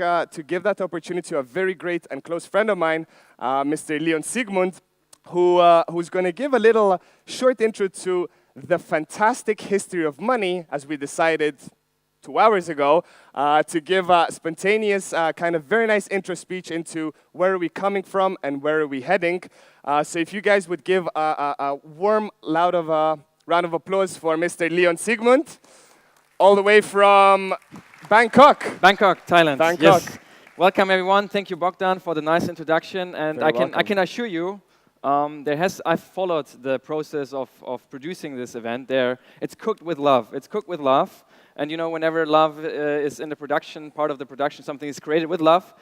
to give that opportunity to a very great and close friend of mine, Mr. Siegmund, who's going to give a little short intro to the fantastic history of money, as we decided 2 hours ago, to give a spontaneous, kind of very nice intro speech into where are we coming from and where are we heading. So if you guys would give a warm, loud round of applause for Mr. Siegmund, all the way from Bangkok. Bangkok, Thailand. Bangkok. Yes. Welcome everyone. Thank you, Bogdan, for the nice introduction. And I can assure you, I've followed the process of producing this event. It's cooked with love. It's cooked with love. And you know, whenever love is in the production, part of the production, something is created with love,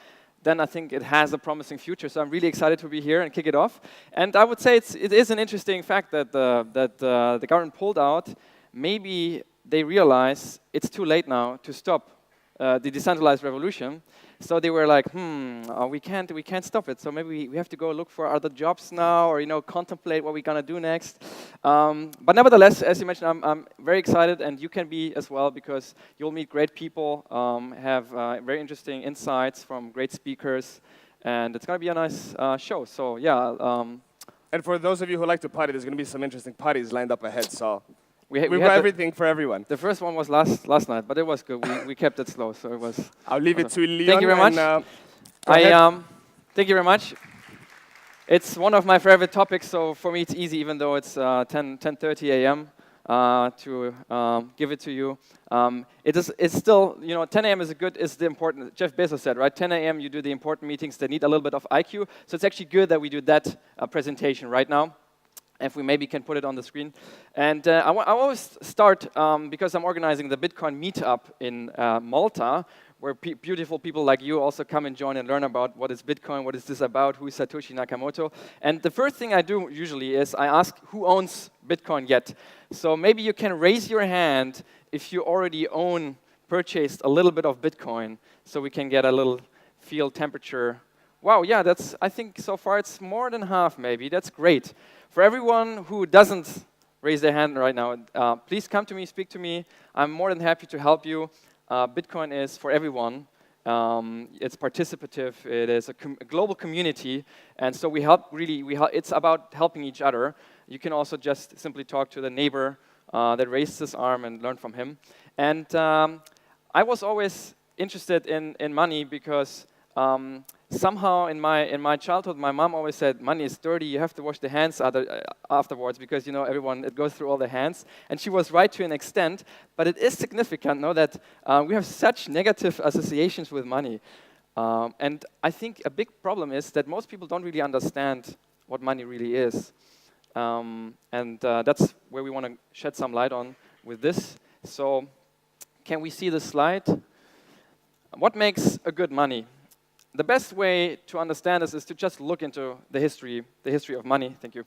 then I think it has a promising future. So I'm really excited to be here and kick it off. And I would say it is an interesting fact that the government pulled out. Maybe they realize it's too late now to stop the decentralized revolution. So they were like, we can't stop it. So maybe we have to go look for other jobs now, or contemplate what we're gonna do next. But nevertheless, as you mentioned, I'm very excited, and you can be as well, because you'll meet great people, have very interesting insights from great speakers, and it's gonna be a nice show. So yeah. And for those of you who like to party, there's gonna be some interesting parties lined up ahead. So. We've got everything for everyone. The first one was last night, but it was good. We kept it slow, so it was. I'll leave it to Leon. Thank you very much. Thank you very much. It's one of my favorite topics, so for me it's easy, even though it's 10:30 a.m. To give it to you. It's still 10 a.m. is the important. Jeff Bezos said, right? 10 a.m. you do the important meetings that need a little bit of IQ. So it's actually good that we do that presentation right now. If we maybe can put it on the screen. And I always start, because I'm organizing the Bitcoin meetup in Malta, where beautiful people like you also come and join and learn about what is Bitcoin, what is this about, who is Satoshi Nakamoto. And the first thing I do usually is I ask who owns Bitcoin yet. So maybe you can raise your hand if you already purchased a little bit of Bitcoin, so we can get a little feel temperature. Wow, yeah, I think so far it's more than half maybe. That's great. For everyone who doesn't raise their hand right now, please come to me, speak to me. I'm more than happy to help you. Bitcoin is for everyone. It's participative. It is a global community, and so we help. It's about helping each other. You can also just simply talk to the neighbor that raised his arm and learn from him. And I was always interested in money because. Somehow in my childhood, my mom always said, money is dirty, you have to wash the hands afterwards, because everyone, it goes through all the hands. And she was right to an extent, but it is significant that we have such negative associations with money. And I think a big problem is that most people don't really understand what money really is. And that's where we want to shed some light on with this. So can we see the slide? What makes a good money? The best way to understand this is to just look into the history of money. Thank you.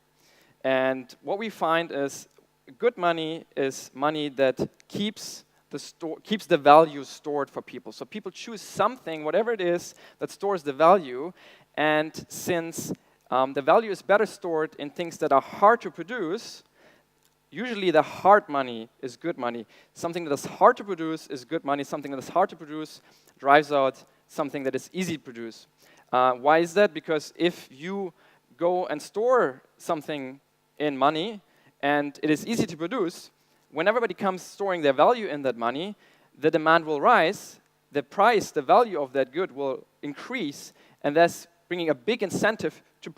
And what we find is good money is money that keeps the value stored for people. So people choose something, whatever it is, that stores the value. And since the value is better stored in things that are hard to produce, usually the hard money is good money. Something that is hard to produce is good money. Something that is hard to produce drives out something that is easy to produce. Why is that? Because if you go and store something in money and it is easy to produce, when everybody comes storing their value in that money, the demand will rise, the price, the value of that good will increase, and thus bringing a big incentive to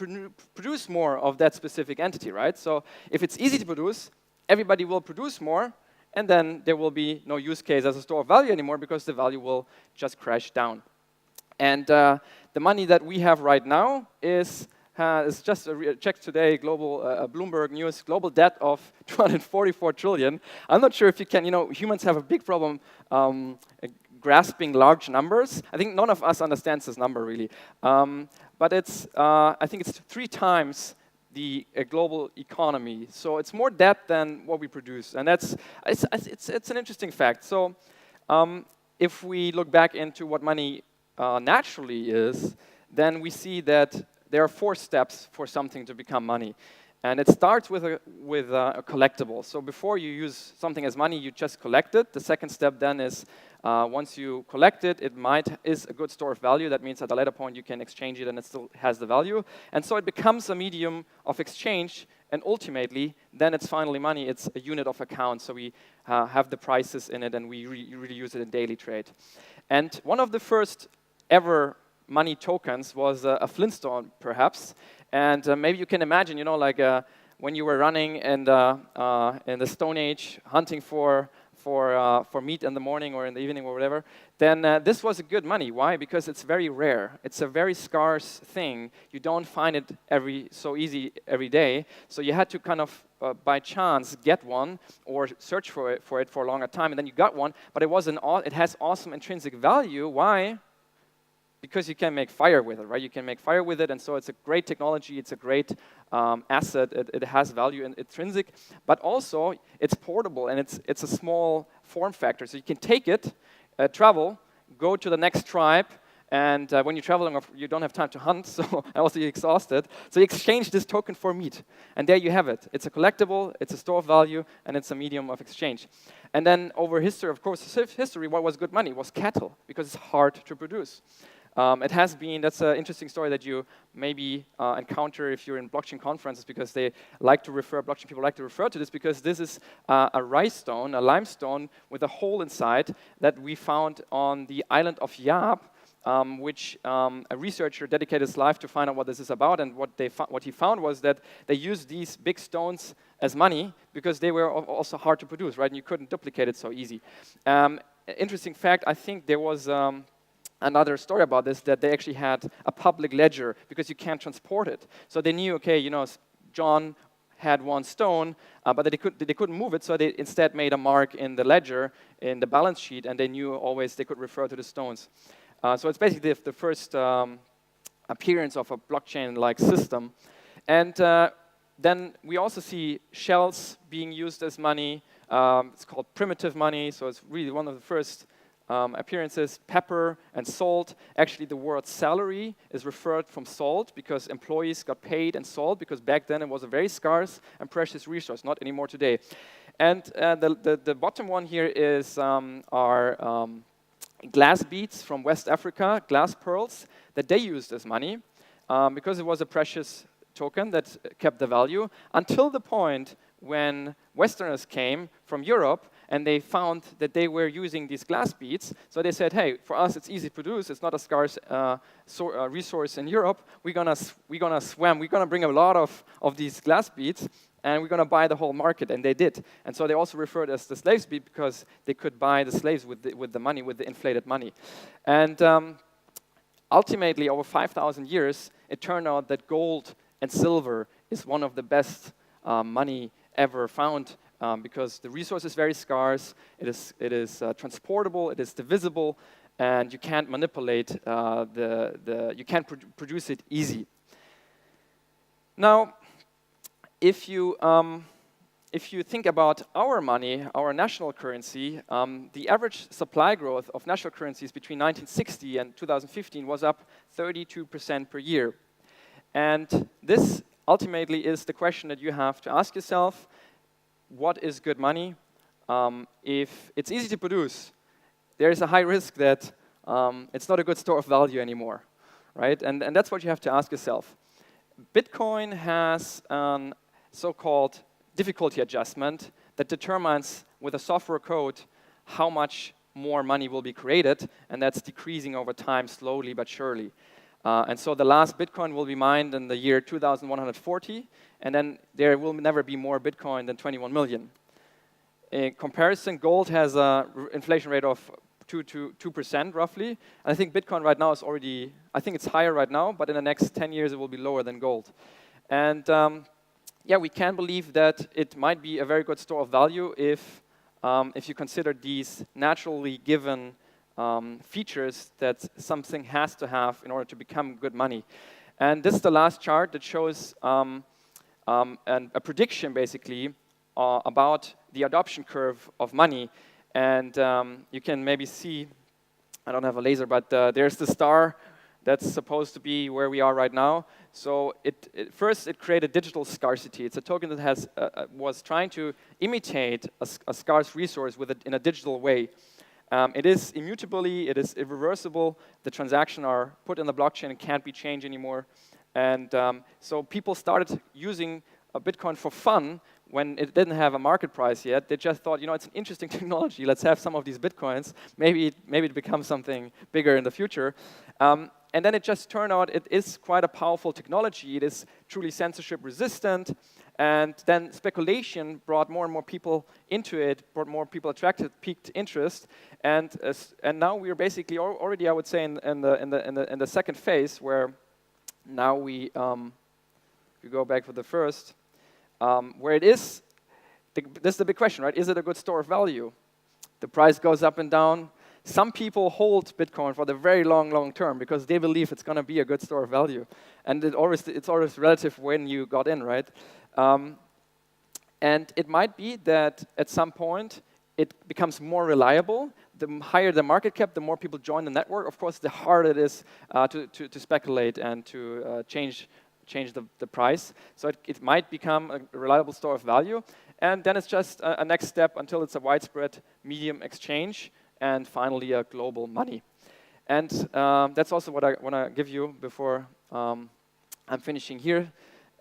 produce more of that specific entity, right? So if it's easy to produce, everybody will produce more, and then there will be no use case as a store of value anymore, because the value will just crash down. And the money that we have right now is just checked today, global Bloomberg News, global debt of 244 trillion. I'm not sure if you can, humans have a big problem grasping large numbers. I think none of us understands this number really. But I think it's 3 times the global economy. So it's more debt than what we produce. And it's an interesting fact. So if we look back into what money naturally is, then we see that there are 4 steps for something to become money. And it starts with a collectible. So before you use something as money, you just collect it. The second step then is once you collect it, is a good store of value. That means at a later point you can exchange it and it still has the value. And so it becomes a medium of exchange. And ultimately, then it's finally money. It's a unit of account. So we have the prices in it and we really use it in daily trade. And one of the first ever money tokens was a Flintstone, perhaps. And maybe you can imagine, like when you were running in the Stone Age, hunting for meat in the morning or in the evening or whatever, then this was a good money. Why? Because it's very rare. It's a very scarce thing. You don't find it so easy every day. So you had to kind of, by chance, get one or search for it for a longer time, and then you got one. But it has awesome intrinsic value. Why? Because you can make fire with it, right? You can make fire with it, and so it's a great technology. It's a great asset. It has value and intrinsic, but also it's portable and it's a small form factor. So you can take it, travel, go to the next tribe, and when you're traveling, you don't have time to hunt, so also you're exhausted. So you exchange this token for meat, and there you have it. It's a collectible, it's a store of value, and it's a medium of exchange. And then over history, of course, what was good money? It was cattle, because it's hard to produce. It has been, that's an interesting story that you maybe encounter if you're in blockchain conferences, because blockchain people like to refer to this, because this is a limestone with a hole inside that we found on the island of Yap, which a researcher dedicated his life to find out what this is about, and what he found was that they used these big stones as money because they were also hard to produce, right? And you couldn't duplicate it so easy. Interesting fact, I think there was another story about this, that they actually had a public ledger because you can't transport it. So they knew, okay, John had one stone, but they couldn't move it, so they instead made a mark in the ledger, in the balance sheet, and they knew always they could refer to the stones. So it's basically the first appearance of a blockchain-like system. And then we also see shells being used as money. It's called primitive money, so it's really one of the first appearances. Pepper and salt. Actually, the word salary is referred from salt because employees got paid in salt, because back then it was a very scarce and precious resource, not anymore today. And the bottom one here is our glass beads from West Africa, glass pearls, that they used as money because it was a precious token that kept the value, until the point when Westerners came from Europe and they found that they were using these glass beads. So they said, hey, for us it's easy to produce, it's not a scarce resource in Europe, we're gonna bring a lot of these glass beads, and we're gonna buy the whole market, and they did. And so they also referred as the slaves bead because they could buy the slaves with the money, with the inflated money. And ultimately, over 5,000 years, it turned out that gold and silver is one of the best money ever found, because the resource is very scarce, it is transportable, it is divisible, and you can't manipulate you can't produce it easy. Now, if you think about our money, our national currency, the average supply growth of national currencies between 1960 and 2015 was up 32% per year. And this ultimately is the question that you have to ask yourself: what is good money? If it's easy to produce, there is a high risk that it's not a good store of value anymore, right? And that's what you have to ask yourself. Bitcoin has a so-called difficulty adjustment that determines with a software code how much more money will be created, and that's decreasing over time slowly but surely. And so the last Bitcoin will be mined in the year 2140, and then there will never be more Bitcoin than 21 million. In comparison, gold has an inflation rate of 2% roughly. And I think Bitcoin right now is already, I think it's higher right now, but in the next 10 years it will be lower than gold. And yeah, we can believe that it might be a very good store of value if you consider these naturally given features that something has to have in order to become good money. And this is the last chart that shows a prediction, basically, about the adoption curve of money. And you can maybe see, I don't have a laser, but there's the star That's supposed to be where we are right now. So first it created digital scarcity. It's a token that was trying to imitate a scarce resource in a digital way. It is immutably, it is irreversible. The transactions are put in the blockchain and can't be changed anymore. And so people started using Bitcoin for fun when it didn't have a market price yet. They just thought, it's an interesting technology. Let's have some of these Bitcoins. Maybe it becomes something bigger in the future. And then it just turned out it is quite a powerful technology. It is truly censorship resistant. And then speculation brought more and more people into it, brought more people attracted, piqued interest. And now we are basically already, I would say, in the second phase, where now we go back for the first, where it is, this is the big question, right? Is it a good store of value? The price goes up and down. Some people hold Bitcoin for the very long term because they believe it's going to be a good store of value. And it's always relative when you got in, right? And it might be that at some point it becomes more reliable. The higher the market cap, the more people join the network. Of course, the harder it is to speculate and to change the price. So it might become a reliable store of value. And then it's just a next step until it's a widespread medium exchange, and finally a global money. And that's also what I want to give you before I'm finishing here.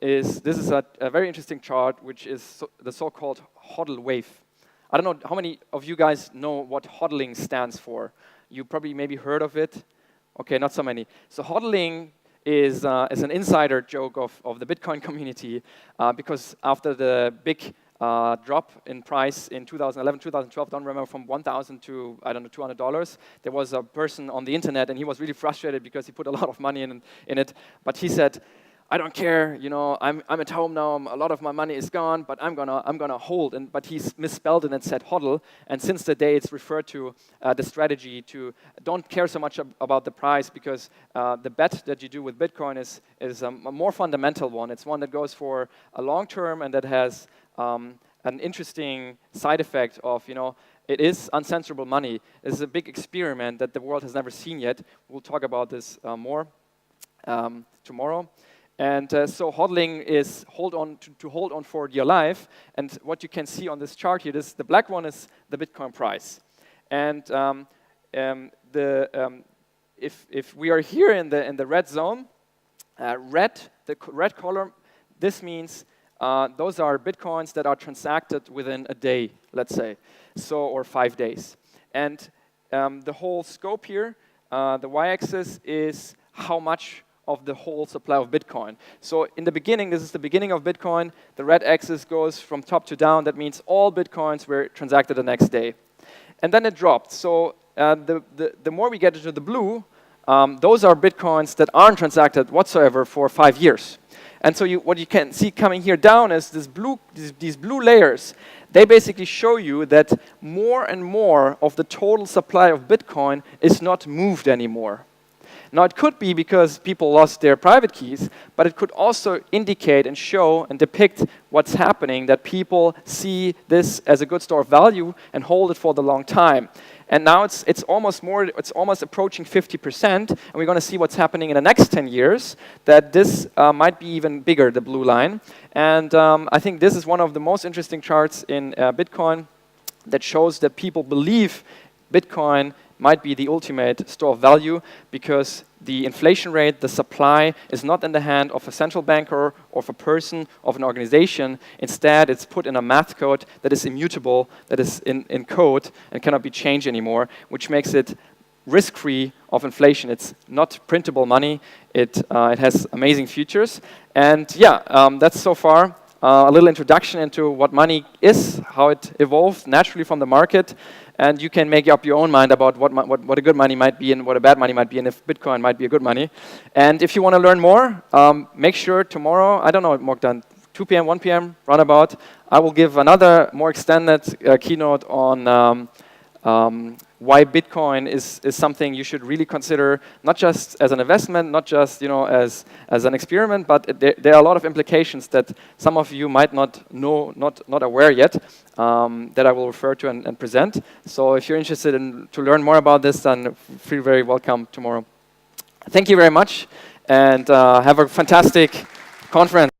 This is a very interesting chart, which is the so-called Hodel Wave. I don't know how many of you guys know what hodling stands for. You probably maybe heard of it. Okay, not so many. So hodling is an insider joke of the Bitcoin community because after the big drop in price in 2011, 2012, don't remember, from $1,000 to, I don't know, $200. There was a person on the internet, and he was really frustrated because he put a lot of money in it. But he said, I don't care, I'm at home now, a lot of my money is gone, but I'm gonna hold. But he misspelled it and said hodl, and since the day it's referred to the strategy to don't care so much about the price, because the bet that you do with Bitcoin is a more fundamental one. It's one that goes for a long term and that has an interesting side effect of, it is uncensorable money. It's a big experiment that the world has never seen yet. We'll talk about this more tomorrow. And so hodling is hold on for dear life. And what you can see on this chart here, the black one is the Bitcoin price. And if we are here in the red zone, the red color, this means those are Bitcoins that are transacted within a day, let's say, or 5 days. And the whole scope here, the y-axis, is how much of the whole supply of Bitcoin. So in the beginning, this is the beginning of Bitcoin. The red axis goes from top to down. That means all Bitcoins were transacted the next day. And then it dropped. So the more we get into the blue, those are Bitcoins that aren't transacted whatsoever for 5 years. And so what you can see coming here down is these blue layers. They basically show you that more and more of the total supply of Bitcoin is not moved anymore. Now, it could be because people lost their private keys, but it could also indicate and show and depict what's happening, that people see this as a good store of value and hold it for the long time. And now it's almost approaching 50%, and we're going to see what's happening in the next 10 years, that this might be even bigger, the blue line. And I think this is one of the most interesting charts in Bitcoin that shows that people believe Bitcoin might be the ultimate store of value, because the inflation rate, the supply, is not in the hand of a central banker or of a person, of an organization. Instead, it's put in a math code that is immutable, that is in code and cannot be changed anymore, which makes it risk-free of inflation. It's not printable money. It has amazing features. And yeah, that's so far a little introduction into what money is, how it evolved naturally from the market. And you can make up your own mind about what a good money might be and what a bad money might be, and if Bitcoin might be a good money. And if you want to learn more, make sure tomorrow, I don't know, Mogdan, 2 p.m., 1 p.m., roundabout, I will give another more extended keynote on why Bitcoin is something you should really consider, not just as an investment, not just as an experiment, but there are a lot of implications that some of you might not know, not aware yet, that I will refer to and present. So if you're interested to learn more about this, then feel very welcome tomorrow. Thank you very much, and have a fantastic conference.